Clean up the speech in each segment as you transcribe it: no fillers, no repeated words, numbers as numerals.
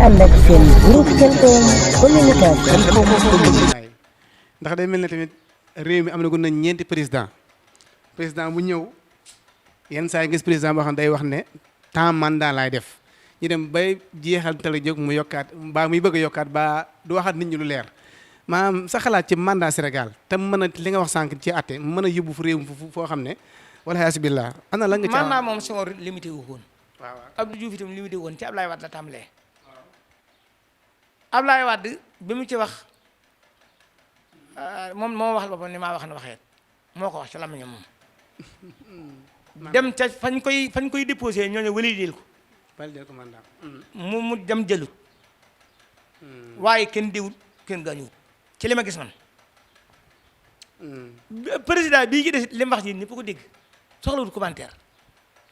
ànd ak seen groupe Khelcom communication. ndax day mel ne tamit réew mi am na gu nañ ñeenti président bu ñëw yenn saa yi gis président boo xam ne day wax ne temps mandat laay def ñu dem bay jeexal tala jóg mu yokkaat mbaa muy bëgg a yokkaat ba du waxaat nit ñi lu leer maanaam sa xalaat ci mandat Sénégal te mën a li nga wax sànq ci àtte mën a yóbbu fu réew mi foo xam ne wala yasubillah ana la nga ci mandat moom Senghor limité wu woon. waaw Abdou Diouf itam limité woon ci Ablaye Wade la tàmbalee. Ablaye Wade bi mu ci wax moom moo wax boppam ni maa wax na waxeet moo ko wax ci làmmiñam moom. dem ca fañ koy déposé ñooñu validé ko. validé ko mandat. mu dem jëlut. waaye kenn diwut kenn gaañuwut ci li ma gis man. président bii ci des li mu wax ji ñëpp ko dégg soxlawul commentaire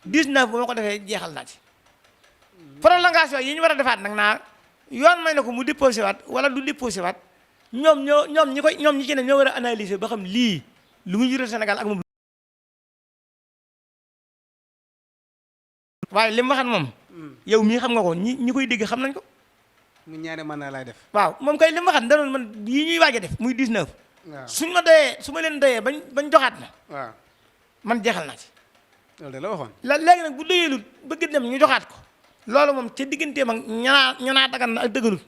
19 bu ma ko defee jeexal naa ci. prolongation yi ñu war a defaat nag naa yoon may na ko mu déposé waat wala du déposé waat ñoom ñi ci ne ñoo war a analyser ba xam lii lu muy jural Sénégal ak moom. waaye li mu waxan moom. yow mii xam nga ko ñi koy dégg xam nañ ko. mu ñaari mandat laay def. waaw moom kay li mu waxan danoon man yi ñuy waaj a def muy 19. waaw suñ ma doyee su ma leen doyee bañ joxaat ma. waaw man jeexal naa ci. loolu de la waxoon. léegi nag bu doyeelul bëgg dem ñu joxaat ko. loolu moom ca digganteem ak ñanaa dagan na ak dëgganul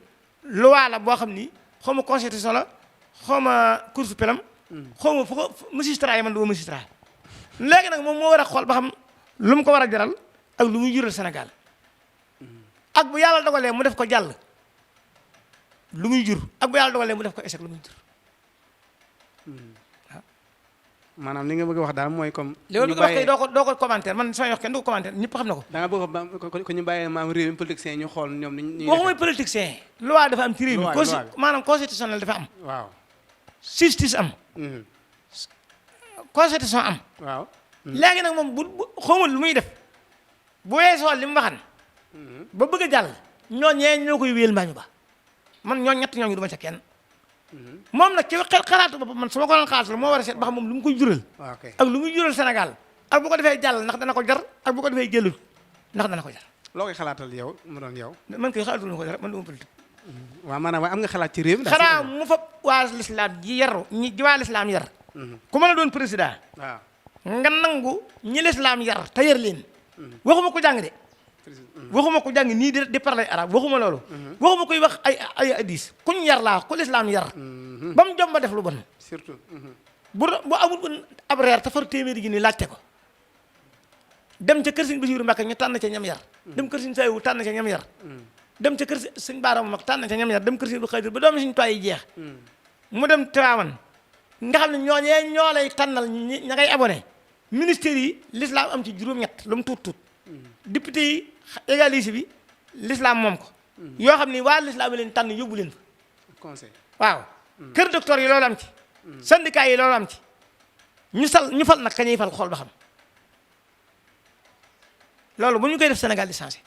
loi la boo xam ni xaw ma constitution la xaw ma cour suprême xaw ma fu ko magistrat yi man du ma magistrat léegi nag moom moo war a xool ba xam lu mu ko war a jaral ak lu muy jural Sénégal ak bu yàlla dogalee mu def ko jàll lu muy jur ak bu yàlla dogalee mu def ko échec lu muy jur. maanaam li nga bëgg a wax daal mooy comme. li ma bëgg a wax kay doo ko commentaire man sama wax kenn du ko commentaire ñëpp xam na ko. da nga bëgg ko ñu bàyyee maam réew mi politiciens ñu xool ñoom ni waxumay politicien loi dafa am ci réew mi maanaam constitutionnel dafa am. waaw justice am. constitution am. waaw. léegi nag moom bu xamul lu muy def bu weesoo li mu waxan ba bëgg a jàll ñooñee ñoo koy wéyal mbaa ñu ba man ñett ñooñu du ma ca kenn. moom nag ci xalaatu boppam man su ma ko doon xalaat moo war a seet ba xam moom lu mu koy jural. ak lu muy jural Sénégal ak bu ko defee jàll ndax dana ko jar ak bu ko defee jëlul ndax dana ko jar. loo koy xalaatal yow mu doon yow. man koy xalaatul ma ko jar man du ma politique. waaw maanaam waaye am nga xalaat ci réew mi. xanaa mu fa waa lislaam ji yaru ñi waa lislaam yar. ku mën a doon président. waaw nga nangu ñi lislaam yar te yar leen. waxuma ko jàng de. waxuma ko jàng nii di parler arabe waxuma loolu. waxuma koy wax ay hadis kuñ yar laa ku lislaam yar. ba mu jom ba def lu bon. surtout. bu amul woon ab reer te far téeméeri gi nii laajte ko. dem ca kër sëñ Basiiru Mbàkke ñu tànn ca ñam yar. dem kër sëñ Saaliwu tànn ca ñam yar. dem ca kër sëñ Baaraam mag tànn ca ñam yar dem kër sëñ Abdu Xaadir ba doomi sëñ Tuubaa yi jeex. mu dem Tiwaawan nga xam ne ñooñee ñoo lay tànnal ña ngay abonné ministère yi l'islam am ci juróom-ñett lu mu tuut. député yi égalisé bi l'islam moom ko. yoo xam ni waa l'islam leen tànn yóbbu leen fa. conseil waaw. kër docteur yi loolu am ci. syndicat yi loolu am ci. ñu fal nag ka ñuy fal xool ba xam. loolu bu ñu koy def Sénégal di changé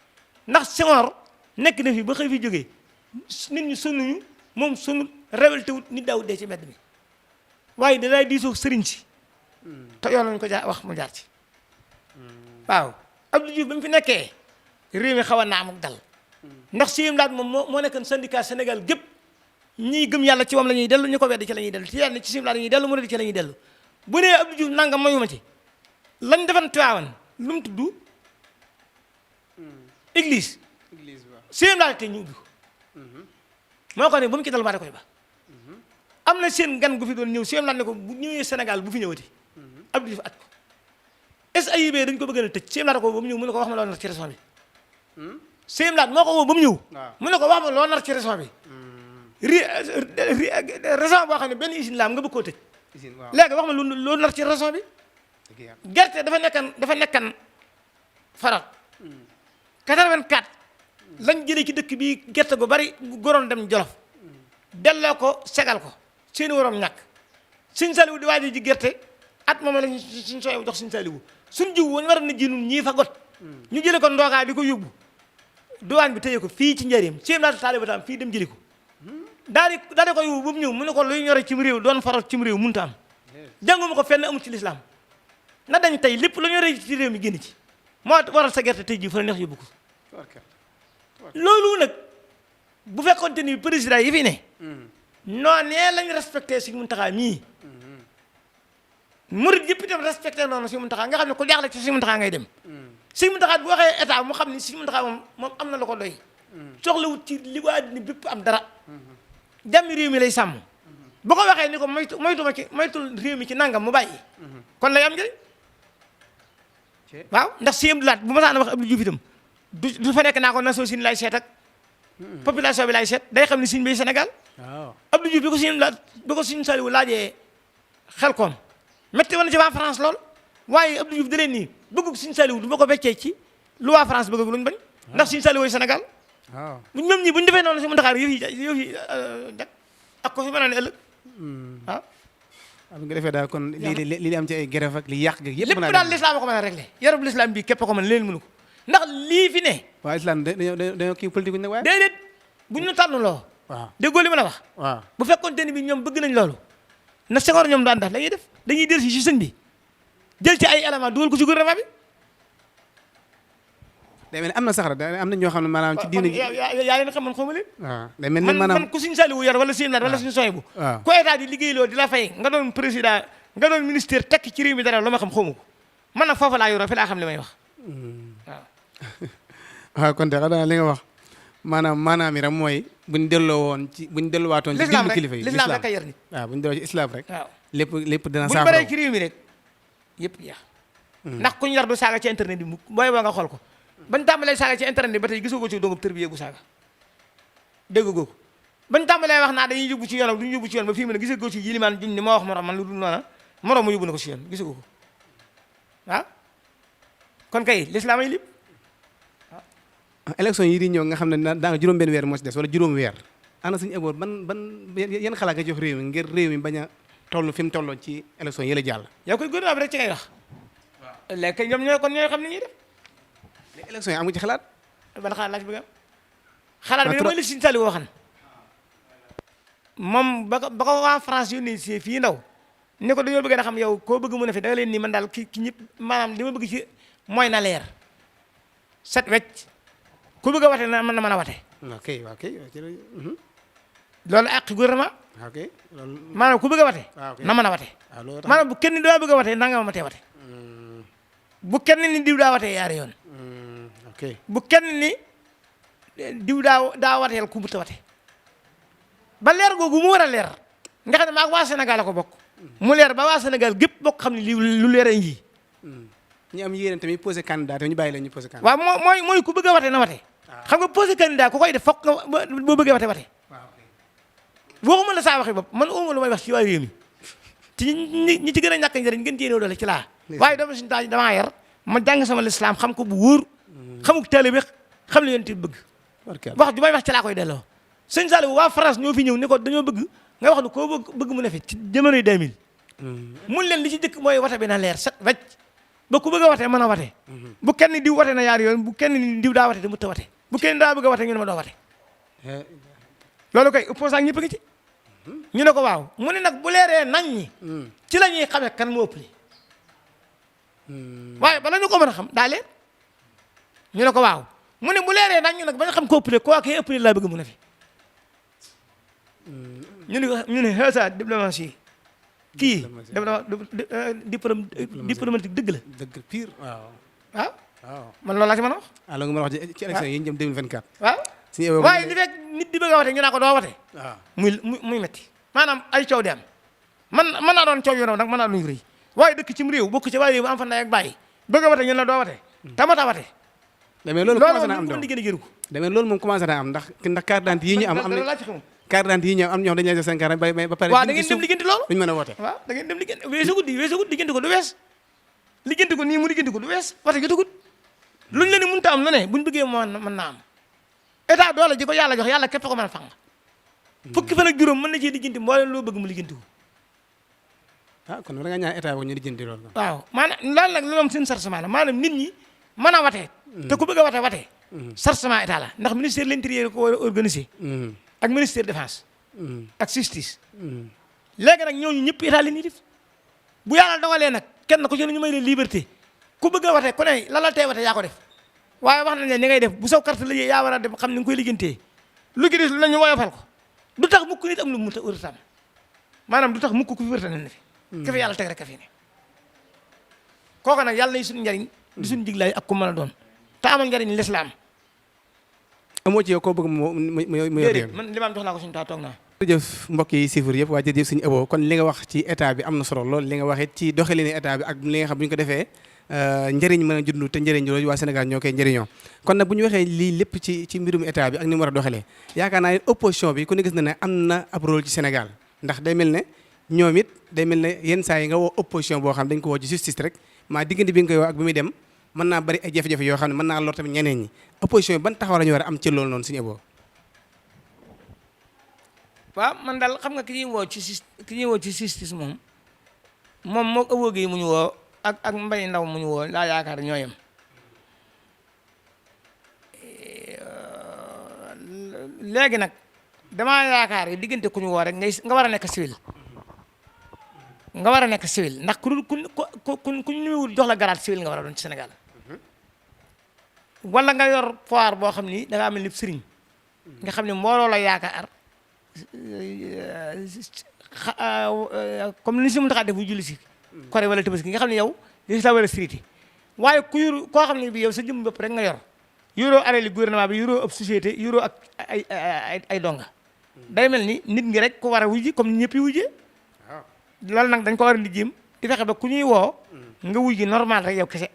ndax Senghor nekk na fi ba xëy fi jógee nit ñi sonnuñu moom sunu révolté wut nit daawut dee ci mbedd mi waaye danay diisoo sëriñ si. te yoon lañu ko wax mu jaar ci. waaw Abdou Diouf ba mu fi nekkee réew mi xaw a naa am ak dal ndax si laat moom moo nekkoon syndicat Sénégal gépp ñii gëm yàlla ci moom la ñuy dellu ñu ko wedd ci la ñuy dellu ci yàlla ci sim laat la ñuy dellu mu rëdd ci la ñuy dellu bu nee Abdou Diouf nangam mayuma ci lañ defan Tiwaawan lu mu tudd église sim laat te ñu ubbi ko moo ko ne ba mu ci dal maa da koy ba am na seen gan gu fi doon ñëw sim laat ne ko bu ñëwee Sénégal bu fi ñëwati Abdou Diouf at ko SAIB dañ ko bëgg a tëj sim laat ko ba mu ñëw mu ne ko wax ma loo nar ci région bi sim laat moo ko woo ba mu ñëw mu ne ko wax ma loo nar ci région bi région boo xam ne benn usine la am nga bëgg koo tëj léegi wax ma loo nar ci région bi gerte dafa nekkan farat 84 lañ jëlee ci dëkk bi gerte gu bari goroon dem Jolof delloo ko segal ko seeni waroom ñàkk Sëñ Saaliwu di waaji ji gerte at moom la suñ sooy jox Sëñ Saaliwu suñ jiw wañ war a na ji nun ñii fa got ñu jëlee ko ndoogaa di ko yóbbu duwaan bi téye ko fii ci njëriñam séem laata taali ba taam fii dem jëli ko daal di ko yóbbu ba mu ñëw mu ne ko luy ñore cim réew doon faral cim réew mënut a am jànguma ko fenn amul ci lislaam na dañ tey lépp lu ñore ci réew mi génn ci moo waral sa gerte tey ji fa la neex yóbbu ko loolu nag bu fekkonte ni président yi fi ne noonee lañ respecté Sëñ Muntaxa mii murid yëpp itam respecté noonu Sëñ Muntaxa nga xam ne ku jaaxle ci Sëñ Muntaxa ngay dem Sëñ Muntaxa bu waxee état mu xam ni Sëñ Muntaxa moom am na la ko doy soxlawut ci li ko àddina bépp am dara jàmmi réew mi lay sàmm bu ko waxee ni ko moytul réew mi ci nangam mu bàyyi kon lay am njëriñ waaw ndax Sëñ Abdou Lahad bu ma saan wax Abdou Diouf itam du fa nekk naa ko nation sin lay seet ak population bi lay seet day xam ni Sëñ bay Sénégal Abdou Diouf bi ko Sëñ Saliou laajee xel koom métti woon na ci waa France lool waaye Abdou Diouf da leen nii bëgg Sëñ Saliou du ma ko beccee ci lu waa France bëgg luñ bañ ndax Sëñ Saliou Sénégal ñoom ñi bu ñu defee noonu si mën taxaar yëf yi jag ak ko fi mën a ne ëllëg waaw am nga defee daal kon li am ci ay grève ak li yàq gi yëpp lépp daal l'islam ko mën a réglé yarub l'islam bii képp ko mën leen mënu ko ndax lii fi ne waaw islam dañoo kii politique ne waaye déedéet bu ñu tànn loo waaw déggoo li ma la wax waaw bu fekkoon te ni bi ñoom bëgg nañ loolu na Senghor ñoom daan def la ñuy def dañuy del si sëñ bi jël ci ay élément dugal ko ci gouvernement bi day mel ni am na sax rek am na ñoo xam ne maanaam ci diine gi yaa leen xam man xawma leen waaw day mel ni maanaam man ku Sëñ Saliou yor wala Sëñ Laat wala Sëñ Soy bu ku état di liggéeyloo di la fay nga doon président nga doon ministère tekk ci réew mi dara lu ma xam xawma ko man nag foofu laa yoroo fi laa xam li may wax waaw waaw kon de xanaa li nga wax maanaam yi rek mooy buñ delloo woon ci buñ delluwaatoon ci dimbu kilifa yi l'islam rek a yar nit waaw buñ delloo ci islam rek waaw lépp dina buñ saafara baree ci réew mi rek yëpp jeex ndax kuñ yar du saaga ci internet bi mu booy boo nga xool ko bañ tàmbalee saaga ci internet bi ba tey gisoo ko ci dongub tër bi yéegu saaga dégg goo ko bañ tàmbalee wax naa dañuy yóbbu ci yoon duñu yóbbu ci yoon ba fii mu ne gisee ko ci yilimaan juñ ni ma wax morom man lu dul noona morom mu yóbbu na ko ci yoon gisee ko waaw kon kay l'islam ay lépp élection yi di ñëw nga xam ne daanga juróom benn weer moo ci des wala juróom weer ana suñu eboor ban yan xalaat nga jox réew mi ngir réew mi bañ a toll fi mu tolloo ci élection yi la jàll yow koy gouvernement bi rek ci ngay wax léegi ñoom ñooy kon ñooy xam ni ñuy def léegi élection yi amu ci xalaat ban xalaat laa ci bëgg am xalaat bi mooy li Sëñ Saliou waxan moom ba ko waa France yónnee si fii ndaw ne ko dañoo bëgg na xam yow koo bëgg mu ne fi da nga leen nii man daal ki ñëpp maanaam li ma bëgg ci mooy na leer set wecc ku bëgg a wate na mën a wate ok loolu àq gouvernement ok maanaam ku bëgg a wate na mën a wate maanaam bu kenn ni daa bëgg a wate nanga ma matee wate bu kenn ni diw daa watee yaari yoon bu kenn ni diw daa wateel ku mutta wate ba leer googu mu war a leer nga xam ne maag waa Sénégal la ko bokk mu leer ba waa Sénégal gépp bokk xam ne lii lu leer a ngi ñu am yéene tamit posé candidat tamit ñu bàyyi leen ñu posé candidat waaw mooy ku bëgg a wate na wate xam nga posé candidat ku koy def fokk nga boo bëggee wate waxuma la saa waxi bopp man uma lu may wax ci waa réew mi ci ñi ci gën a ñàkk njëriñ gën téenoo doole ci laa waaye dama suñu taaj damaa yar ma jàng sama lislaam xam ko bu wóor xamuk taalibe xam li yonent bi bëgg wax ju may wax ci laa koy delloo Sëñ Saliou waa France ñoo fi ñëw ni ko dañoo bëgg nga wax ne koo bëgg mu ne fi ci jamonoy 2000 mun leen li ci jëkk mooy wate bi na leer set wecc ba ku bëgg a watee mën a wate bu kenn diw wate na yaari yoon bu kenn ni diw daa wate te mu ta wate bu kenn daa bëgg a wate ñu ne ma doo wate loolu koy opposant ñëpp ngi ci ñu ne ko waaw mu ne nag bu leeree nañ ñi ci la ñuy xamee kan moo ëppli waaye bala ñu ko mën a xam daa leer ñu ne ko waaw mu ne bu leeree nañ ñi nag ba nga xam ko ëppli koo kee ëppli laa bëgg mu ne fi ñu ne xeesa diplomatie kii diplomatique dëgg la dëgg pire waaw man loolu laa ci mën a wax la nga mën a wax ci élection yi ñu jëm 2024 waaw waaye li fekk nit di bëgg a wate ñu naa ko doo wate muy metti maanaam ay coow di am man naa doon coow yoon nag mën naa nuyu rëy waaye dëkk cim réew bokk ci waa réew bu am fa ndey ak bàyyi bëgg a wate ñu la doo wate tamata wate damay loolu commencé na am loolu digg a ko damay loolu moom commencé na am ndax carte d'identité yi ñu am na carte d'identité yi ñu am ñoo xam dañuy def seen carte ba pare waaw da ngeen dem liggéenti loolu duñu mën a woote waaw da ngeen dem liggéenti weesu guddi liggéenti ko du wees liggéenti ko nii mu liggéenti ko du wees wate jotagut luñ la ni mënta am lu ne buñ bëggee mën naa am état doole ji ko yàlla jox yàlla képp ko mën a fang fukki fan ak juróom mën na ci liggéenti mbooleem loo bëgg mu liggéenti ko kon da nga ñaan état boobu ñu liggéenti loolu waaw maanaam loolu nag lu moom seen chargement la maanaam nit ñi mën a watee te ku bëgg a wate chargement état la ndax ministère de l'intérieur ko war a organiser ak ministère défense ak justice léegi nag ñooñu ñëpp état li ñuy def bu yàlla dogalee nag kenn ku ci ñu may leen liberté ku bëgg a wate ku ne la tee wate yaa ko def waaye wax nañ ne ni ngay def bu saw carte la yaa war a def xam ni nga koy liggéeyantee lu ci des lu nañu woyofal ko du tax mukk nit am lu mu wërtam maanaam du tax mukk ku fi wërta ne fi ka fi yàlla teg rek ka fi ne kooku nag yàlla nañ suñu njariñ di suñu diglaay ak ku mën a doon te amal njariñ lislaam amoo ci yow koo bëgg mu déedéet man li ma am jox naa ko suñu taa toog naa jërëjëf mbokk yi siifur yëpp waa jërëjëf suñu Abo kon li nga wax ci état bi am na solo lool li nga wax it ci doxalinu état bi ak li nga xam bu ñu ko defee njëriñ mën a jund te njëriñ loolu waa Sénégal ñoo koy njëriñoo kon nag bu ñu waxee lii lépp ci mbirum état bi ak ni mu war a doxalee yaakaar naa ne opposition bi ku ne gis na ne am na ab rôle ci Sénégal ndax day mel ne ñoom it day mel ne yenn saa yi nga woo opposition boo xam dañ ko woo ci justice rek maa diggante bi nga koy woo ak bi muy dem mën naa bari ay jafe-jafe yoo xam ne mën naa lor tamit ñeneen ñi opposition bi ban taxaw la ñu war a am ci loolu noonu suñu Abo waaw man daal xam nga ki ñuy woo ci justice moom moo Abo gi mu ñu woo ak Mbaye Ndaw mu ñu woo laa yaakaar ñoo yem léegi nag damaa yaakaar yi diggante ku ñu woo rek nga war a nekk civil nga war a nekk civil ndax ku ñu ñëwul jox la garaat civil nga war a doon ci Sénégal wala nga yor pouvoir boo xam ni da ngaa mel ni sëriñ nga xam ne mbooloo la yaakaar comme ni si mu tax a def bu julli si koré wala tabaski nga xam ne yow li la war a siriti waaye ku yor koo xam ne bi yow sa jëm bopp rek nga yoroo alali gouvernement bi yoroo ab société yoroo ak ay donga day mel ni nit ngi rek ku war a wujji comme ñëpp yi wujjee loolu nag dañ ko war a lijjim di fexe ba ku ñuy woo nga wujji normal rek yow kese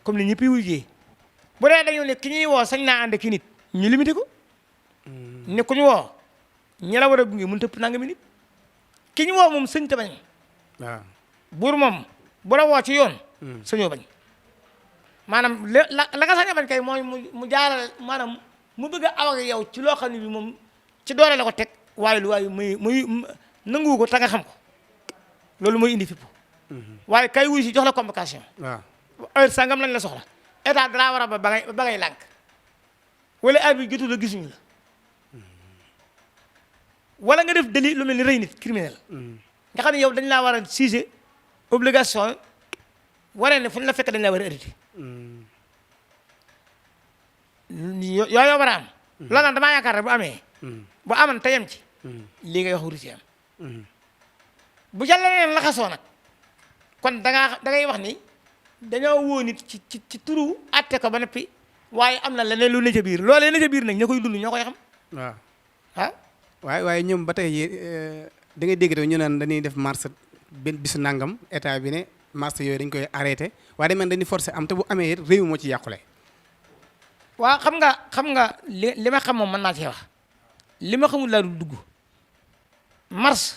comme ni ñëpp yi wujjee bu dee dañu ne ki ñuy woo sañ naa ànd ki nit ñu limité ko ne ku ñu woo ñi la war a gunge mun tëpp nangami nit ki ñu woo moom sëñ te bañ waaw buur moom bu la woo ci yoon sañoo bañ maanaam la nga sañ a bañ kay mooy mu jaarale maanaam mu bëgg a aw ak yow ci loo xam ne bi moom ci doole la ko teg waaye lu waaye muy nanguwu ko ta nga xam ko loolu mooy indi fipp waaye kay wuy si jox la convocation waaw heure sangam lañ la soxla état dalaa war a ba ngay lànk wala heure bi jotul la gisuñu la wala nga def délit lu mel ni rëy nit criminel nga xam ne yow dañ laa war a siise obligation waree ne fu ñu la fekk dañ laa war a arrêté yooyu war a am loolu nag damaa yaakaar rek bu amee bu aman te yem ci lii ngay wax wuru ci am bu ca leneen laxasoo nag kon da ngay wax ni dañoo woo nit ci turu atte ko ba noppi waaye am na leneen lu ne ca biir loolee ne ca biir nag ña koy dund ñoo koy xam waaw ah waaye ñoom ba tey da ngay dégg ñu naan dañuy def marche benn bisu nangam état bi ne marche yooyu dañ koy arrêté waaye dañ mel dañuy forcé am te bu amee it réew moo ci yàqule. waaw xam nga li ma xam moom mën naa cee wax li ma xamul laa du dugg marche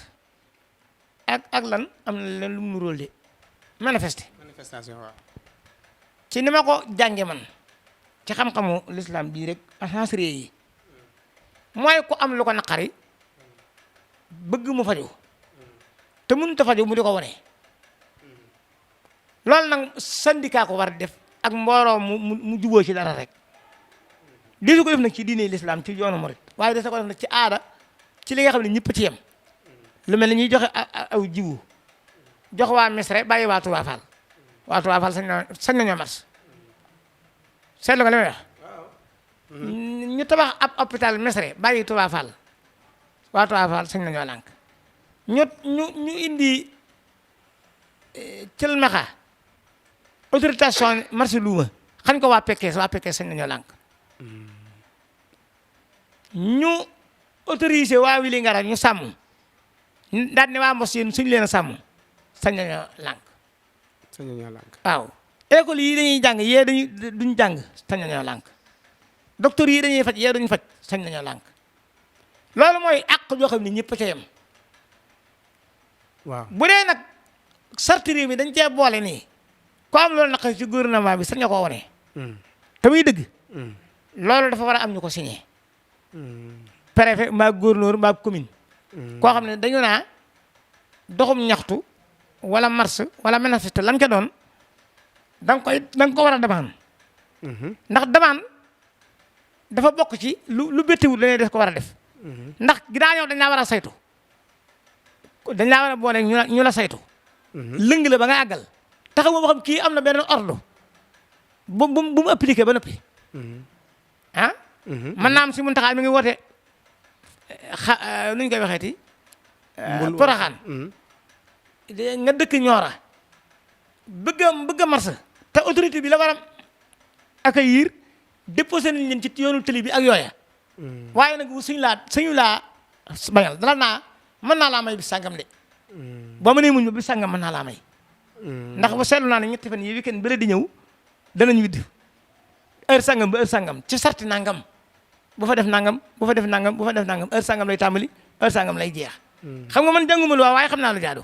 ak lan am na leen lu mu róol de manifestation waaw. ci ni ma ko jànge man ci xam-xamu l'islam bii rek asensrie yi mooy ku am lu ko naqari bëgg mu faju te mënut a faju mu di ko wane loolu nag syndicat ko war a def ak mbooloo mu juboo ci dara rek desu ko def nag ci diine l'islam ci yoonu murit waaye des ko def nag ci aada ci li nga xam ne ñëpp ci yem lu mel ni ñuy joxe aw jiwu jox waa Mesre bàyyi waa Touba Fall waa Touba Fall sañ nañoo mars seetlu nga li may wax ñu tabax ab hôpital Mesre bàyyi Touba Fall waa Touba Fall sañ nañoo lànk ñu indi cël maxa autorisation marché luuma xañ ko waa Pekes sañ nañoo lànk ñu autorisé waa Wili Ngara ñu sàmm daal ne waa Mbos yéen suñu leen a sàmm sañ nañoo lànk waaw école yi dañuy jàng yee duñ jàng sañ nañoo lànk docteur yi dañuy faj yee duñ faj sañ nañoo lànk loolu mooy àq joo xam ne ñëpp a ca yem waaw bu dee nag sarti réew mi dañ cee boole nii ko am loolu naqari ci gouvernement bi sañ nga koo wane te muy dëgg loolu dafa war a am ñu ko signé préfet mbaa gouverneur mbaa commune koo xam ne dañu naa doxum ñaxtu wala marche wala manifeste lan ca doon da nga ko war a demande ndax demande dafa bokk ci lu béttiwul dañuy des ko war a def ndax ginnaaw ñëw dañ laa war a saytu dañ laa war a boole ñu la saytu lëng la ba nga àggal taxaw boo xam kii am na benn ordre bu mu appliqué ba noppi ah man naam si Muntaxa mi ngi woote nu ñu koy waxeeti Poroxaan nga dëkk Ñoora bëgg a marché te autorité bi la war a accueillir déposé nañ leen ci yoonu tëli bi ak yooya waaye nag suñu laa bañal dala naa mën naa laa may bis sàngam de boo mënee muñ ba bis sàngam mën naa laa may ndax ba seetlu naa ne ñetti fan yi weekend bële di ñëw danañ widd heure sàngam ba heure sàngam ci sarti nangam bu fa def nangam bu fa def nangam bu fa def nangam heure sàngam lay tàmbali heure sàngam lay jeex xam nga man jànguma lu waaye xam naa lu jaadu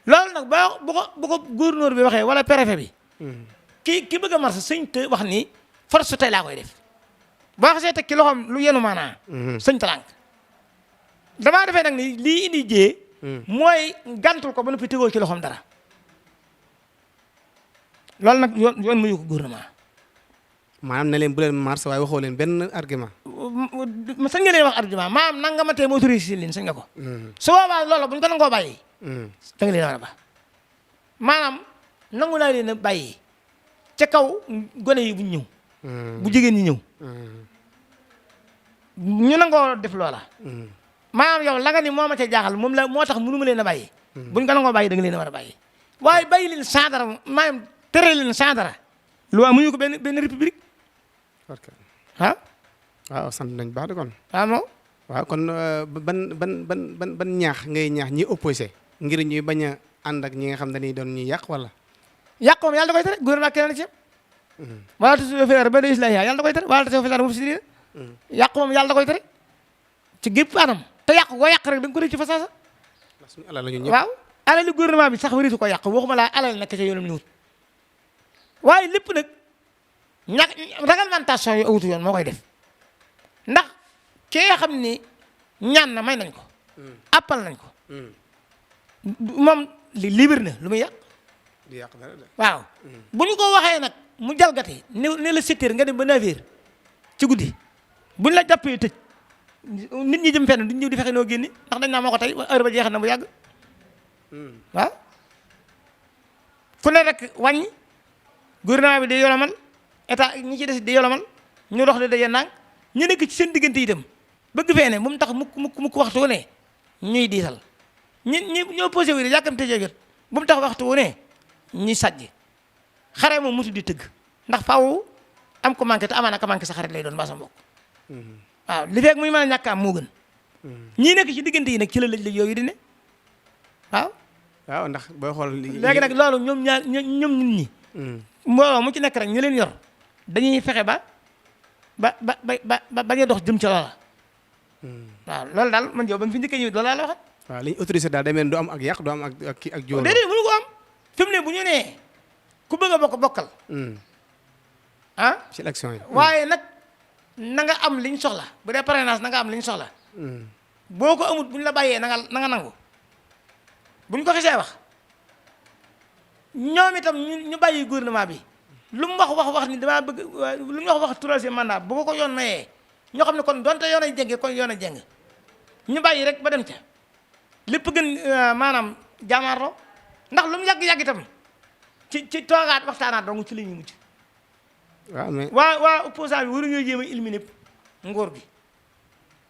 loolu nag bu ko gouverneur bi waxee wala préfet bi ki bëgg a marché sëñ te wax ni force su tey laa koy def boo xasee teg ci loxoom lu yenu maanaa sëñ talank damaa defee nag ni lii indi jee mooy gàntul ko ba noppi tegoo ci loxoom dara loolu nag yoon muyu ko gouvernement maanaam ne leen bu leen marché waaye waxoo leen benn argument sañ nga leen wax argument maanaam nanga ma tee ma autorisé leen sañ nga ko su boobaa loolu bu ñu ko nangoo bàyyi da nga leen war a ba maanaam nangu naa leen a bàyyi ca kaw gone yi buñ ñëw bu jigéen ñi ñëw ñu nangoo def loola maanaam yow la nga ni moo ma ca jaaxal moom la moo tax mënu ma leen a bàyyi buñ ko nangoo bàyyi da nga leen a war a bàyyi waaye bàyyi leen sans dara maanaam tere leen sans dara loi mu ñu ko benn république waaw sant nañ baax de kon non waaw kon ban ñaax ngay ñaax ñi opposé ngir ñuy bañ a ànd ak ñi nga xam dañuy doon ñuy yàq wala yàq moom yàlla da koy tere gouvernement keneen ci wala tasoo filar ba de islahiya yàlla da koy tere wala tasoo filar moom si yàq moom yàlla da koy tere ci gépp anam te yàq ko yàq rek da nga ko rëcc ci fa saasa suñu alal la ñun ñëpp waaw alali gouvernement bi sax waritu ko yàq waxuma laa alal nekk ca yoonam ñëwut waaye lépp nag ñàkk réglementation yu awutu yoon moo koy def ndax kee xam ni ñaan na may nañ ko appal nañ ko moom li libre na lu muy yàq di yàq dara de waaw bu ñu ko waxee nag mu jalgati ne la 7 heures nga dem ba 9 heures ci guddi buñ la jàppee tëj nit ñi jëm fenn duñ ñëw di fexe noo génni ndax dañ naa moo ko tey heure ba jeexal na bu yàgg waaw ku ne rek wàññi gouvernement bi day yolomal état ñi ci des di yolomal ñu dox de daje nang ñu nekk ci seen diggante itam bëgg fee ne bu mu tax mukk waxtu wu ne ñuy diisal ñoo posé wu de yàkkamte jeegat bu mu tax waxtu wu ne ñuy sajj xare moom mutu di tëgg ndax faaw am ko manqué te amaana ka manqué sa xarit lay doon mbaa sa mbokk waaw li fekk muy mën a ñàkk am moo gën ñii nekk ci diggante yi nag ci la lëj yooyu di ne waaw ndax booy xool léegi nag loolu ñoom nit ñi mbooloo mu ci nekk rek ñu leen yor dañuy fexe ba bañ a dox jëm ca loola waaw loolu daal man yow ba nga fi njëkkee ñëw loolu laa la waxat waaw li ñu autorisé daal day mel du am ak yàq du am ak kii ak jóor déedéet mënu ko am fi mu ne bu ñu nee ku bëgg a bokkal ci élection yi waaye nag na nga am liñ soxla bu dee parrainage na nga am liñ soxla boo ko amut bu ñu la bàyyee na nga nangu bu ñu ko xisee wax ñoom itam ñu bàyyi gouvernement bi lu mu wax ni damaa bëgg lu mu wax troisième mandat bu ko yoon mayee ñoo xam ne kon donte yoon ay jenge kon yoon a jeng ñu bàyyi rek ba dem ca lépp gën maanaam jaamaarloo ndax lu mu yàgg-yàgg itam ci toogaat waxtaanaat dong ci la ñuy mujj waaw mais waa opposant bi waruñoo jéem a éliminer nguur gi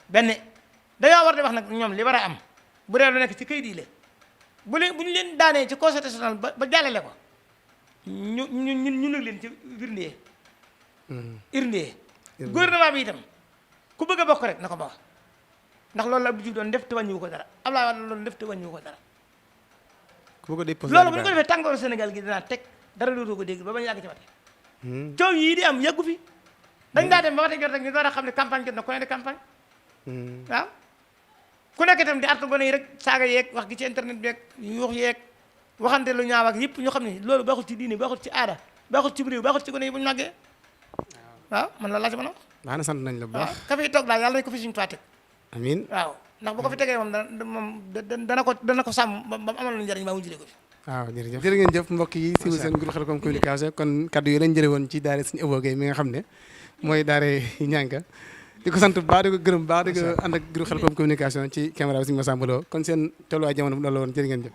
benn dañoo war di wax nag ñoom li war a am bu dee lu nekk ci kayit yi la bu ñu leen daanee ci constitutionnel ba jàllale ko ñu nag leen ci irndee gouvernement bi itam ku bëgg a bokk rek na ko bokk ndax loolu la Abdou Diouf doon def te wàññiwu ko dara Abdoulaye Wade loolu def te wàññiwu ko dara loolu bu ñu ko defee tàngooru Sénégal gi dinaa teg dara dootoo ko dégg ba bañ yàgg ci wate coow yii di am yàggu fi dañ daa dem ba wate jot rek ñu door a xam ne campagne jot na ku ne de campagne waaw ku nekk itam di artu gone yi rek saaga yeeg wax gi ci internet bi yeeg yuux yeeg waxante lu ñaaw ak yëpp ñu xam ne loolu baaxul ci diine baaxul ci aada baaxul ci réew baaxul ci gone yi bu ñu màggee waaw man loolu laa ci mën a wax baax na sant nañ la bu baax ka fiy toog daal yàlla nañ ko fi suñu tuwaatek amiin waaw ndax bu ko fi tegee dana ko sàmm ba mu amal lu njëriñ ba mu jëlee ko fi waaw jërëjëf jërë ngeen jëf mbokk yi si seen groupe Khelcom communication kon kaddu yi lañ jële woon ci daare suñu Abo Gueye mi nga xam ne mooy daare ñànka di ko sant bu baax di ko gërëm bu baax di ko ànd ak groupe Khelcom communication ci caméra bi suñu Massamba Lo kon seen tolluwaay jamono bu loolu woon jërë ngeen jëf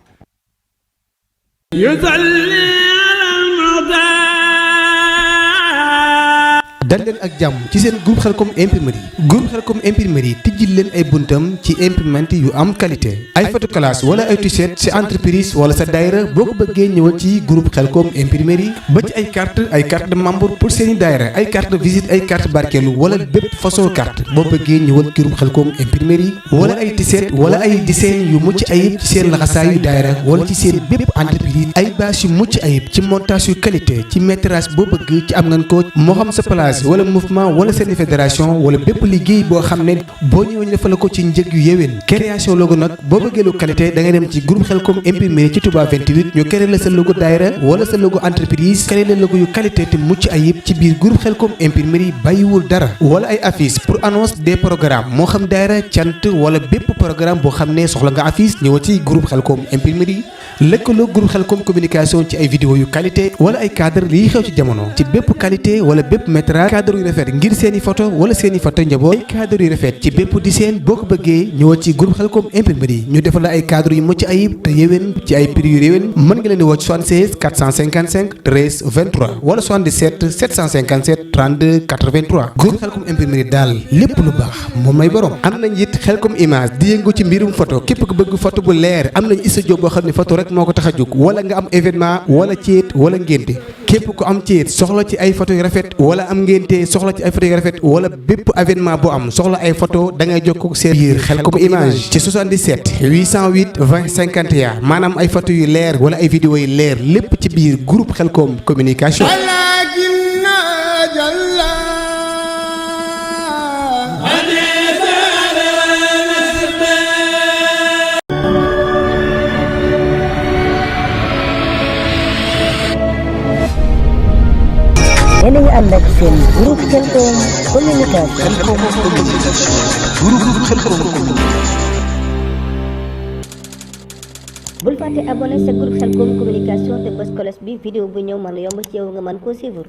dal leen ak jàmm ci seen groupe Khelcom imprimerie. groupe Khelcom imprimerie tijjil leen ay buntam ci imprimante yu am qualité ay photoclasse wala ay t-shirt ci entreprise wala sa daayira boo ko bëggee ñëwal ci groupe Khelcom imprimerie ba ci ay carte de membre pour seeni daayira ay carte de visite ay carte barkeelu wala bépp façon carte boo bëggee ñëwal groupe Khelcom imprimerie wala ay t-shirt wala ay dessin yu mucc ayib ci seen laxasaayu daayira wala ci seen bépp entreprise ay bâche yu mucc ayib ci montage yu qualité ci métrage boo bëgg ci am nañ ko moo xam sa place wala mouvement wala seen fédération wala bépp liggéey boo xam ne boo ñëwee ñu defal ko ci njëg yu yéwén création logo nag boo bëggee lu qualité da ngay dem ci groupe Khelcom imprimerie ci Touba 28 ñu créé la sa logo daayira wala sa logo entreprise créé la logo yu qualité te mucc ayib ci biir groupe Khelcom imprimerie bàyyiwul dara wala ay affiche pour annonce des programmes moo xam daayira cant wala bépp programme boo xam ne soxla nga affiche ñëw ci groupe Khelcom imprimerie lëkkaloo groupe Khelcom communication ci ay vidéo yu qualité wala ay cadre liy xew ci jamono ci bépp qualité wala bépp métrage cadre yu rafet ngir seeni photo wala seeni photo njaboot ay cadre yu rafet ci bépp design boo ko bëggee ñëwal ci groupe Khelcom imprimerie ñu defal la ay cadre yu mucc ayib te yéwén ci ay prix yu yéwén mën nga leen di woo ci 76 455 13 23 wala 77 757 32 83 groupe Khelcom imprimerie daal lépp lu baax moom may borom. am nañ it Khelcom image di yëngu ci mbirum photo képp ku bëgg photo bu leer am nañ studio boo xam ne photo rek moo ko tax a jóg wala nga am événement wala céet wala ngénte képp ku am céet soxla ci ay photo yu rafet wala am ngénte soxla ci ay photo yu rafet wala bépp événement bu am soxla ay photo da ngay jokkoo seen biir Khelcom image ci 77 808 20 51 maanaam ay photo yu leer wala ay vidéo yu leer lépp ci biir groupe Khelcom communication. yéen a ngi ànd ak seen groupe Khelcom communication. bul fàtte abonné sa groupe Khelcom communication te bës cloche bi vidéo bu ñëw mën a yomb ci yow nga mën koo suivre.